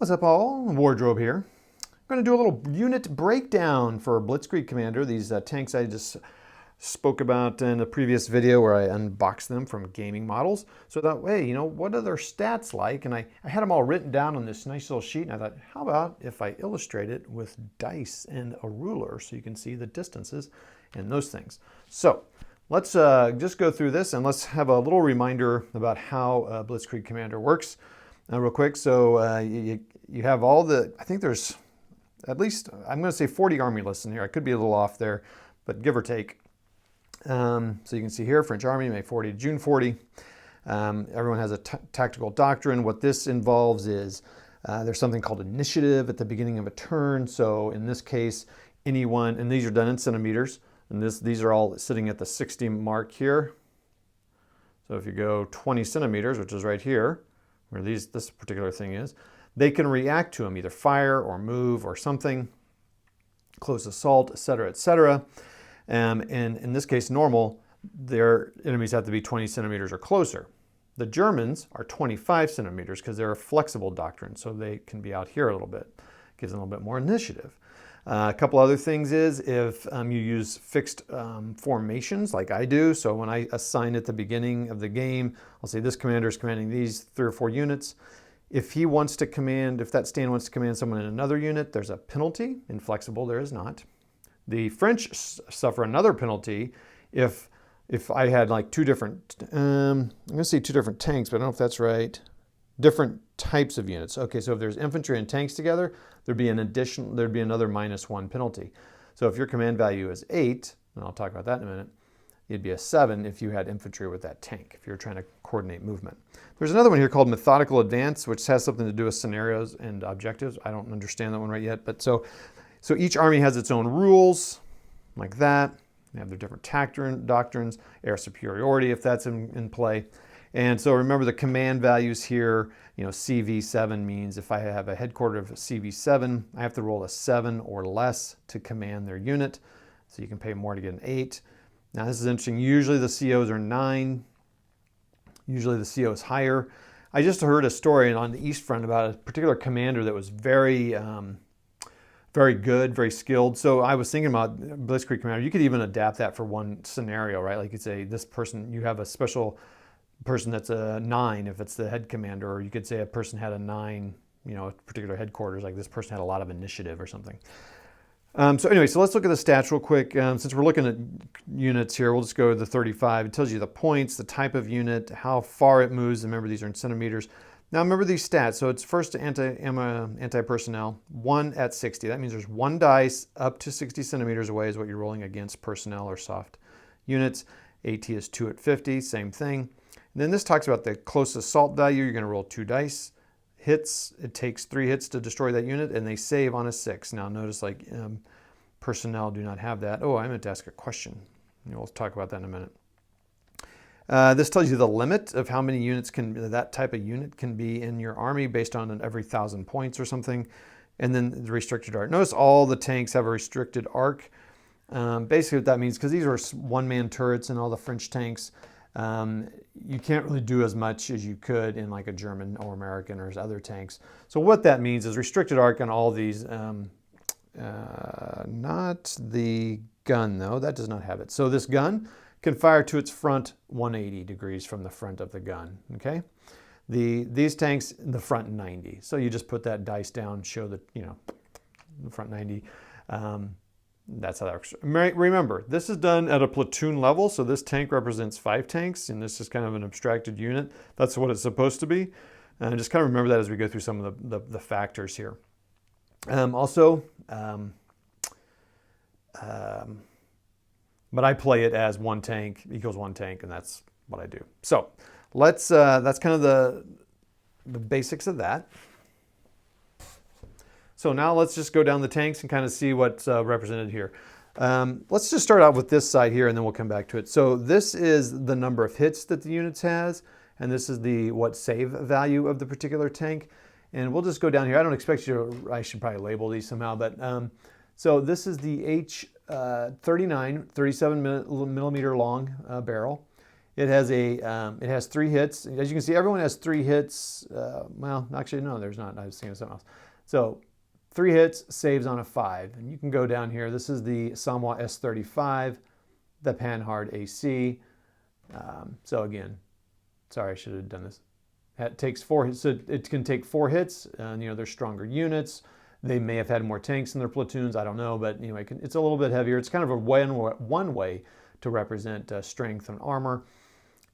What's up all? Wardrobe here. I'm going to do a little unit breakdown for Blitzkrieg Commander. These tanks I just spoke about in a previous video where I unboxed them from gaming models. So that way, you know, what are their stats like? And I had them all written down on this nice little sheet, and I thought, how about if I illustrate it with dice and a ruler so you can see the distances and those things. So let's just go through this, and let's have a little reminder about how Blitzkrieg Commander works. Real quick, so you have all the, I think there's at least, I'm going to say 40 army lists in here. I could be a little off there, but give or take. So you can see here, French Army, May 40 to June 40. Everyone has a tactical doctrine. What this involves is there's something called initiative at the beginning of a turn. So in this case, anyone, and these are done in centimeters, and these are all sitting at the 60 mark here. So if you go 20 centimeters, which is right here, where this particular thing is, they can react to them, either fire or move or something, close assault, etc., etc. And in this case, normal, their enemies have to be 20 centimeters or closer. The Germans are 25 centimeters because they're a flexible doctrine, so they can be out here a little bit. Gives them a little bit more initiative. A couple other things is if you use fixed formations like I do. So when I assign at the beginning of the game, I'll say this commander is commanding these 3 or 4 units. If he wants to command, if that stand wants to command someone in another unit, there's a penalty. In flexible, there is not. The French suffer another penalty if I had like 2 different, I'm going to say 2 different tanks, but I don't know if that's right. Different types of units. Okay, so if there's infantry and tanks together, there'd be another -1 penalty. So if your command value is 8, and I'll talk about that in a minute, it'd be a 7 if you had infantry with that tank, if you're trying to coordinate movement. There's another one here called methodical advance, which has something to do with scenarios and objectives. I don't understand that one right yet, but so each army has its own rules, like that. They have their different doctrines, air superiority if that's in play. And so remember the command values here, you know, CV7 means if I have a headquarter of CV7, I have to roll a 7 or less to command their unit. So you can pay more to get an 8. Now this is interesting. Usually the COs are 9. Usually the CO is higher. I just heard a story on the East Front about a particular commander that was very good, very skilled. So I was thinking about Blitzkrieg Commander. You could even adapt that for one scenario, right? Like you'd say this person, you have a special person that's a 9 if it's the head commander, or you could say a person had a 9, you know, a particular headquarters, like this person had a lot of initiative or something. So anyway, so let's look at the stats real quick. Since we're looking at units here, we'll just go to the 35. It tells you the points, the type of unit, how far it moves. Remember, these are in centimeters. Now remember these stats. So it's first anti-personnel, 1 at 60. That means there's 1 dice up to 60 centimeters away is what you're rolling against personnel or soft units. AT is 2 at 50, same thing. And then this talks about the close assault value. You're going to roll 2 dice. Hits, it takes 3 hits to destroy that unit, and they save on a 6. Now notice like personnel do not have that. Oh, I meant to ask a question. We'll talk about that in a minute. This tells you the limit of how many units that type of unit can be in your army based on every 1,000 points or something. And then the restricted arc. Notice all the tanks have a restricted arc. Basically what that means, because these are one-man turrets and all the French tanks, you can't really do as much as you could in like a German or American or other tanks. So what that means is restricted arc on all these, not the gun though, that does not have it. So this gun can fire to its front 180 degrees from the front of the gun, okay? These tanks, the front 90. So you just put that dice down, show that, you know, the front 90. That's how that works. Remember, this is done at a platoon level, so this tank represents 5 tanks, and this is kind of an abstracted unit. That's what it's supposed to be. And just kind of remember that as we go through some of the factors here. But I play it as 1 tank equals 1 tank, and that's what I do. So let's, that's kind of the basics of that. So now let's just go down the tanks and kind of see what's represented here. Let's just start out with this side here, and then we'll come back to it. So this is the number of hits that the units has, and this is the save value of the particular tank. And we'll just go down here. I don't expect you to, I should probably label these somehow, but so this is the H39, 37 millimeter long barrel. It has 3 hits. As you can see, everyone has 3 hits. Well, actually, no, there's not. I was thinking of something else. So 3 hits, saves on a 5. And you can go down here. This is the Samoa S35, the Panhard AC. So again, sorry, I should have done this. It takes 4 hits. So it can take 4 hits. And, they're stronger units. They may have had more tanks in their platoons. I don't know. But anyway, it's a little bit heavier. It's kind of a one way to represent strength and armor.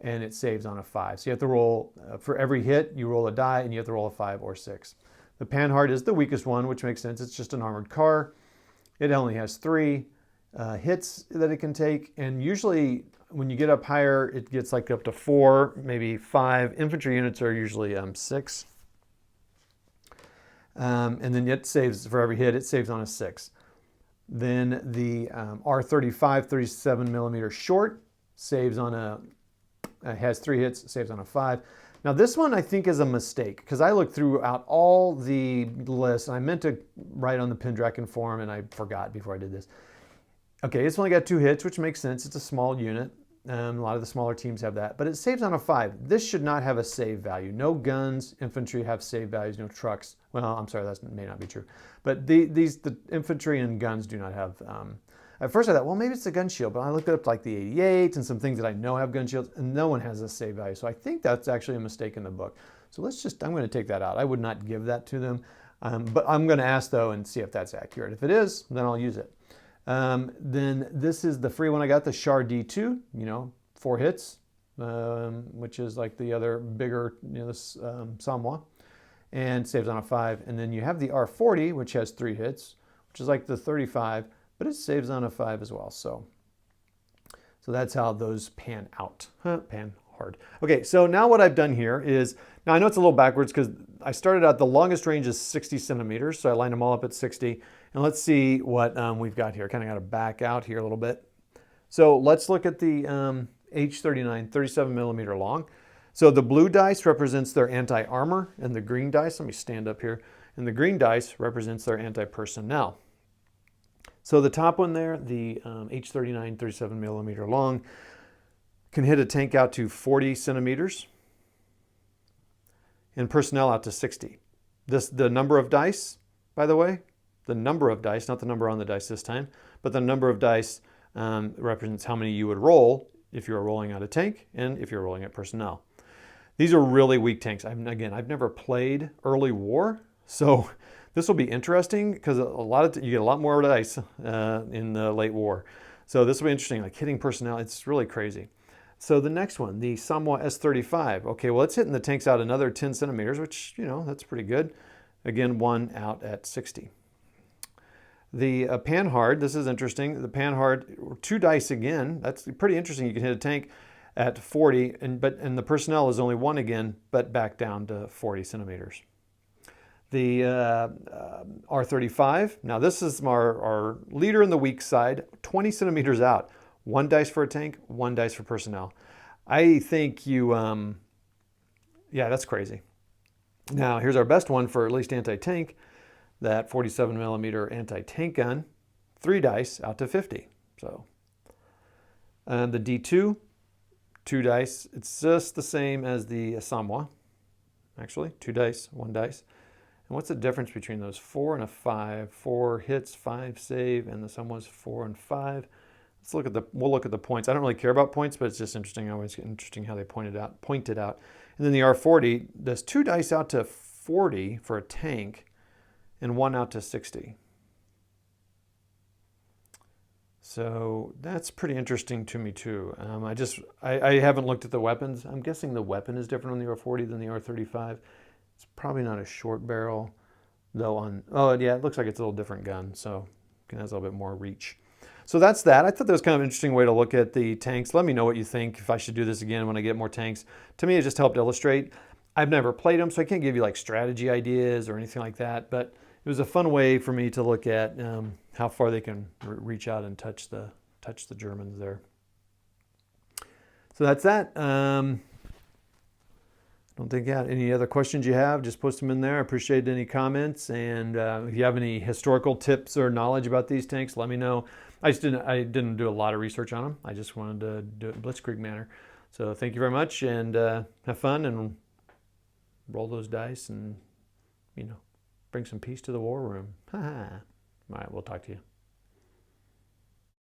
And it saves on a 5. So you have to roll, for every hit, you roll a die, and you have to roll a 5 or 6. The Panhard is the weakest one, which makes sense. It's just an armored car. It only has 3 hits that it can take, and usually when you get up higher, it gets like up to 4, maybe 5. Infantry units are usually 6. And then it saves, for every hit, it saves on a 6. Then the R35 37 millimeter short saves on a has 3 hits, saves on a 5. Now this one I think is a mistake because I looked throughout all the lists and I meant to write on the Pendraken forum and I forgot before I did this. Okay, it's only got 2 hits, which makes sense. It's a small unit. A lot of the smaller teams have that, but it saves on a 5. This should not have a save value. No guns, infantry have save values, no trucks. Well, I'm sorry, that may not be true. But the infantry and guns do not have. At first I thought, well, maybe it's a gun shield, but I looked up like the 88 and some things that I know have gun shields, and no one has a save value. So I think that's actually a mistake in the book. So I'm going to take that out. I would not give that to them, but I'm going to ask though and see if that's accurate. If it is, then I'll use it. Then this is the free one I got, the Char D2, 4 hits, which is like the other bigger, this Samwa, and saves on a 5. And then you have the R40, which has 3 hits, which is like the 35, but it saves on a 5 as well. So that's how those pan out. Pan hard. Okay, so now what I've done here is, now I know it's a little backwards because I started out, the longest range is 60 centimeters, so I lined them all up at 60. And let's see what we've got here. Kind of got to back out here a little bit. So let's look at the H39, 37 millimeter long. So the blue dice represents their anti-armor, and the green dice, let me stand up here, and the green dice represents their anti-personnel. So the top one there, the H39, 37 millimeter long, can hit a tank out to 40 centimeters and personnel out to 60. The number of dice, by the way, the number of dice, not the number on the dice this time, but the number of dice represents how many you would roll if you were rolling out a tank and if you're rolling at personnel. These are really weak tanks. Again, I've never played early war, so this will be interesting because you get a lot more dice in the late war. So this will be interesting, like hitting personnel. It's really crazy. So the next one, the Samwa S35. Okay, well, it's hitting the tanks out another 10 centimeters, which, that's pretty good. Again, 1 out at 60. The Panhard, this is interesting. The Panhard, 2 dice again. That's pretty interesting. You can hit a tank at 40, and the personnel is only 1 again, but back down to 40 centimeters. The R35, now this is our leader in the weak side, 20 centimeters out. 1 dice for a tank, 1 dice for personnel. I think yeah, that's crazy. Now, here's our best one for at least anti-tank, that 47 millimeter anti-tank gun, 3 dice out to 50. So, and the D2, 2 dice. It's just the same as the Samwa, actually, 2 dice, 1 dice. And what's the difference between those? 4 and a 5, 4 hits, 5 save, and the Samwa's 4 and 5. We'll look at the points. I don't really care about points, but it's just interesting. Always interesting how they pointed out. And then the R40, there's 2 dice out to 40 for a tank, and 1 out to 60. So that's pretty interesting to me too. I haven't looked at the weapons. I'm guessing the weapon is different on the R40 than the R35. It's probably not a short barrel, though. Oh yeah, it looks like it's a little different gun, so it has a little bit more reach. So that's that. I thought that was kind of an interesting way to look at the tanks. Let me know what you think, if I should do this again when I get more tanks. To me, it just helped illustrate. I've never played them, so I can't give you like strategy ideas or anything like that, but it was a fun way for me to look at how far they can reach out and touch the Germans there. So that's that. I don't think any other questions you have, just post them in there. I appreciate any comments, and if you have any historical tips or knowledge about these tanks, let me know. I didn't do a lot of research on them. I just wanted to do it in Blitzkrieg manner. So thank you very much, and have fun and roll those dice and, you know, bring some peace to the war room. All right, we'll talk to you.